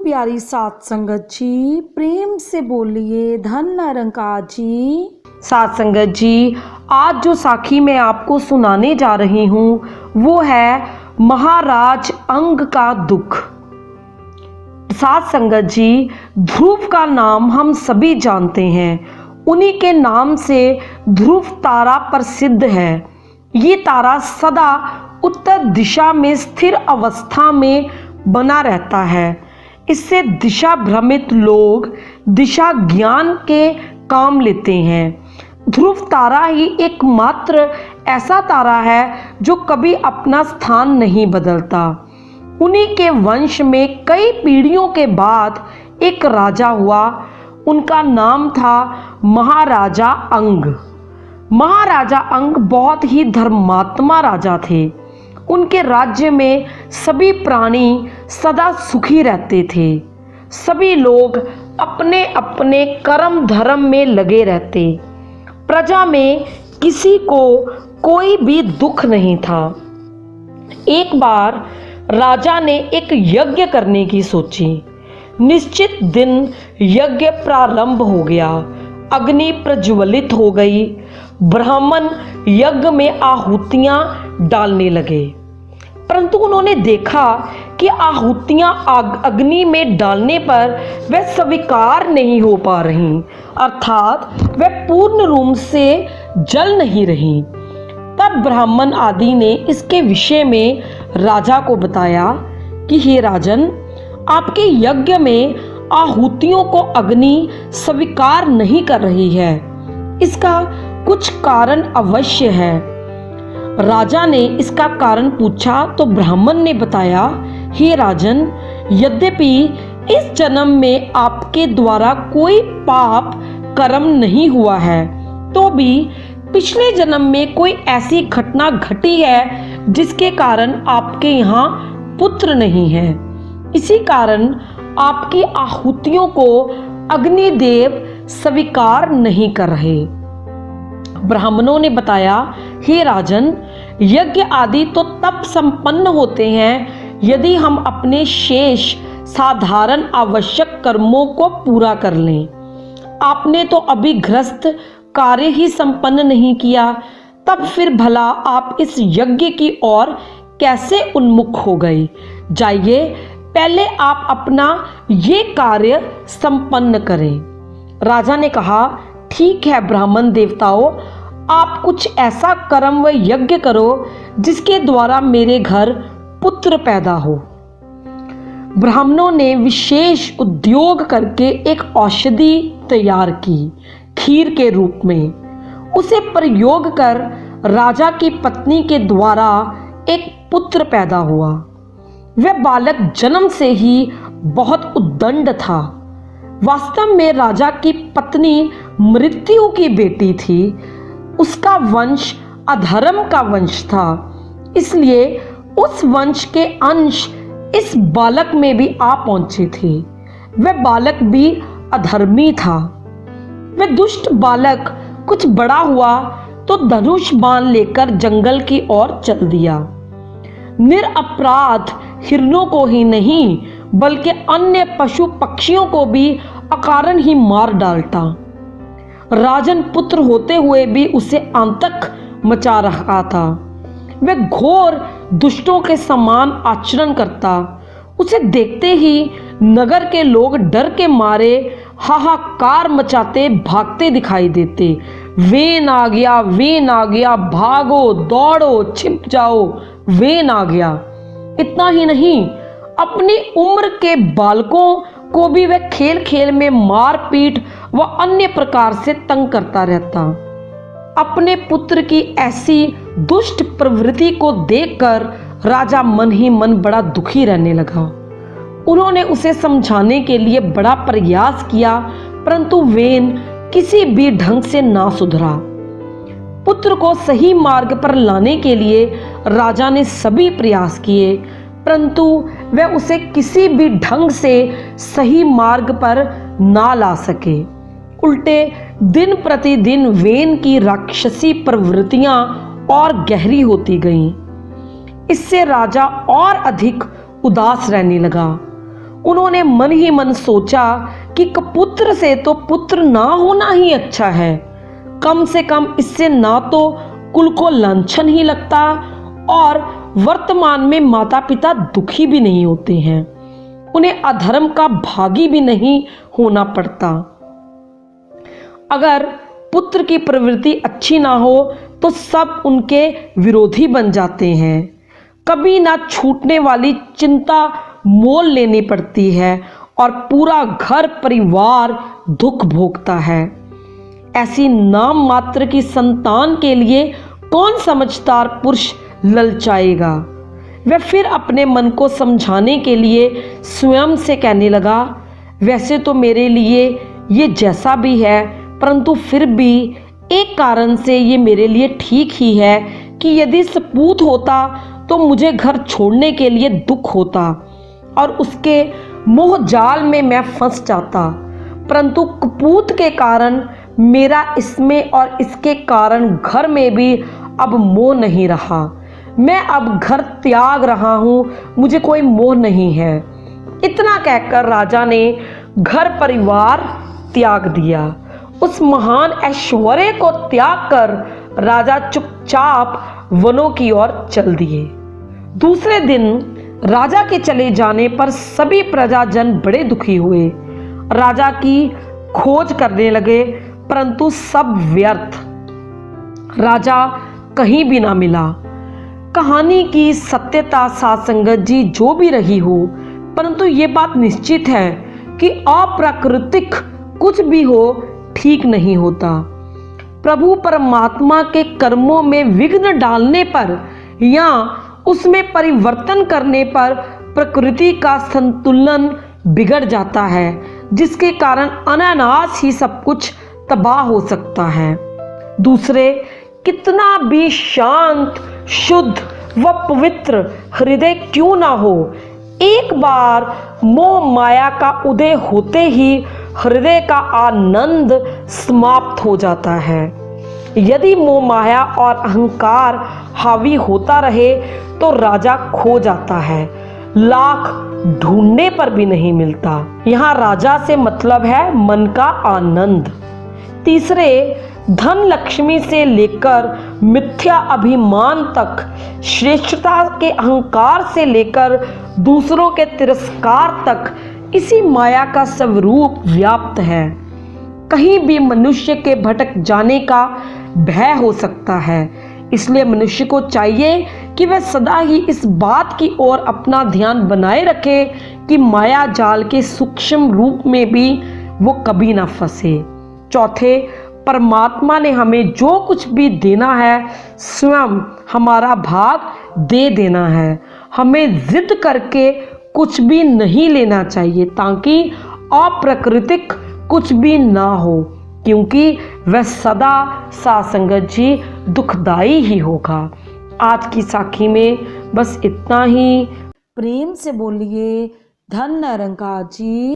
प्यारी सात संगत जी, प्रेम से बोलिए धन निरंकार जी। सात संगत जी, आज जो साखी मैं आपको सुनाने जा रही हूँ वो है महाराज अंग का दुख। सात संगत जी, ध्रुव का नाम हम सभी जानते हैं। उन्हीं के नाम से ध्रुव तारा प्रसिद्ध है। ये तारा सदा उत्तर दिशा में स्थिर अवस्था में बना रहता है। इससे दिशा भ्रमित लोग दिशा ज्ञान के काम लेते हैं। ध्रुव तारा ही एकमात्र ऐसा तारा है जो कभी अपना स्थान नहीं बदलता। उन्हीं के वंश में कई पीढ़ियों के बाद एक राजा हुआ। उनका नाम था महाराजा अंग। महाराजा अंग बहुत ही धर्मात्मा राजा थे। उनके राज्य में सभी प्राणी सदा सुखी रहते थे। सभी लोग अपने अपने कर्म धर्म में लगे रहते। प्रजा में किसी को कोई भी दुख नहीं था। एक बार राजा ने एक यज्ञ करने की सोची। निश्चित दिन यज्ञ प्रारंभ हो गया। अग्नि प्रज्वलित हो गई। ब्राह्मण यज्ञ में आहुतियां डालने लगे, परंतु उन्होंने देखा कि आहुतियां अग्नि में डालने पर वह स्वीकार नहीं हो पा रही, अर्थात वह पूर्ण रूप से जल नहीं रही। तब ब्राह्मण आदि ने इसके विषय में राजा को बताया कि हे राजन, आपके यज्ञ में आहुतियों को अग्नि स्वीकार नहीं कर रही है। इसका कुछ कारण अवश्य है। राजा ने इसका कारण पूछा तो ब्राह्मण ने बताया, हे राजन, यद्यपि इस जन्म में आपके द्वारा कोई पाप कर्म नहीं हुआ है, तो भी पिछले जन्म में कोई ऐसी घटना घटी है जिसके कारण आपके यहाँ पुत्र नहीं है। इसी कारण आपकी आहुतियों को अग्निदेव स्वीकार नहीं कर रहे। ब्राह्मणों ने बताया, हे राजन, यज्ञ आदि तो तब संपन्न होते हैं यदि हम अपने शेष साधारण आवश्यक कर्मों को पूरा कर लें। आपने तो अभी गृहस्थ कार्य ही संपन्न नहीं किया, तब फिर भला आप इस यज्ञ की ओर कैसे उन्मुख हो गए? जाइए, पहले आप अपना ये कार्य संपन्न करें। राजा ने कहा, ठीक है ब्राह्मण देवताओं, आप कुछ ऐसा कर्म व यज्ञ करो जिसके द्वारा मेरे घर पुत्र पैदा हो। ब्राह्मणों ने विशेष उद्योग करके एक औषधि तैयार की, खीर के रूप में। उसे प्रयोग कर राजा की पत्नी के द्वारा एक पुत्र पैदा हुआ। वह बालक जन्म से ही बहुत उद्दंड था। वास्तव में राजा की पत्नी मृत्यु की बेटी थी। उसका वंश अधर्म का वंश था, इसलिए उस वंश के अंश इस बालक में भी आ पहुंचे थे। वह बालक भी अधर्मी था। वह दुष्ट बालक कुछ बड़ा हुआ तो धनुष बाण लेकर जंगल की ओर चल दिया। निरपराध हिरणों को ही नहीं बल्कि अन्य पशु पक्षियों को भी अकारण ही मार डालता। राजन पुत्र होते हुए भी उसे आतंक मचा रहा था। वह घोर दुष्टों के समान आचरण करता। उसे देखते ही नगर के लोग डर के मारे हाहाकार मचाते भागते दिखाई देते। वेन आ गया, वेन आ गया, भागो दौड़ो छिप जाओ, वेन आ गया। इतना ही नहीं, अपनी उम्र के बालकों को भी वह खेल खेल में मारपीट व अन्य प्रकार से तंग करता रहता। अपने पुत्र की ऐसी दुष्ट प्रवृत्ति को देखकर राजा मन ही मन बड़ा दुखी रहने लगा। उन्होंने उसे समझाने के लिए बड़ा प्रयास किया, परंतु वेन किसी भी ढंग से ना सुधरा। पुत्र को सही मार्ग पर लाने के लिए राजा ने सभी प्रयास किए, परंतु वह उसे किसी भी ढंग से सही मार्ग पर ना ला सके। उल्टे दिन प्रतिदिन वेन की राक्षसी प्रवृत्तियां और गहरी होती गईं। इससे राजा और अधिक उदास रहने लगा। उन्होंने मन ही मन सोचा कि कपुत्र से तो पुत्र ना होना ही अच्छा है। कम से कम इससे ना तो कुल को लांछन ही लगता और वर्तमान में माता पिता दुखी भी नहीं होते हैं, उन्हें अधर्म का भागी भी नहीं होना पड़ता। अगर पुत्र की प्रवृत्ति अच्छी ना हो तो सब उनके विरोधी बन जाते हैं। कभी ना छूटने वाली चिंता मोल लेनी पड़ती है और पूरा घर परिवार दुख भोगता है। ऐसी नाम मात्र की संतान के लिए कौन समझदार पुरुष ललचाएगा। वह फिर अपने मन को समझाने के लिए स्वयं से कहने लगा, वैसे तो मेरे लिए ये जैसा भी है, परंतु फिर भी एक कारण से ये मेरे लिए ठीक ही है कि यदि सपूत होता तो मुझे घर छोड़ने के लिए दुख होता और उसके मोह जाल में मैं फंस जाता, परंतु कपूत के कारण मेरा इसमें और इसके कारण घर में भी अब मोह नहीं रहा। मैं अब घर त्याग रहा हूँ, मुझे कोई मोह नहीं है। इतना कहकर राजा ने घर परिवार त्याग दिया। उस महान ऐश्वर्य को त्याग कर राजा चुपचाप वनों की ओर चल दिए। दूसरे दिन राजा के चले जाने पर सभी प्रजाजन बड़े दुखी हुए। राजा की खोज करने लगे, परंतु सब व्यर्थ। राजा कहीं भी ना मिला। कहानी की सत्यता साथ संगत जी जो भी रही हो, परंतु ये बात निश्चित है कि अप्राकृतिक कुछ भी हो ठीक नहीं होता। प्रभु परमात्मा के कर्मों में विघ्न डालने पर या उसमें परिवर्तन करने पर प्रकृति का संतुलन बिगड़ जाता है, जिसके कारण अनायास ही सब कुछ तबाह हो सकता है। दूसरे कितना भी शांत, शुद्ध व पवित्र हृदय क्यों ना हो, एक बार मोह माया का उदय होते ही हृदय का आनंद समाप्त हो जाता है। यदि मोह माया और अहंकार हावी होता रहे तो राजा खो जाता है, लाख ढूंढने पर भी नहीं मिलता। यहाँ राजा से मतलब है मन का आनंद। तीसरे, धन लक्ष्मी से लेकर मिथ्या अभिमान तक, श्रेष्ठता के अहंकार से लेकर दूसरों के तिरस्कार तक इसी माया का स्वरूप व्याप्त है। कहीं भी मनुष्य के भटक जाने का भय हो सकता है, इसलिए मनुष्य को चाहिए कि वह सदा ही इस बात की ओर अपना ध्यान बनाए रखे कि माया जाल के सूक्ष्म रूप में भी वो कभी ना फंसे। चौथे, परमात्मा ने हमें जो कुछ भी देना है स्वयं हमारा भाग दे देना है। हमें जिद करके कुछ भी नहीं लेना चाहिए ताकि अप्राकृतिक कुछ भी ना हो, क्योंकि वह सदा सासंगत जी दुखदाई ही होगा। आज की साखी में बस इतना ही। प्रेम से बोलिए धन निरंकार जी।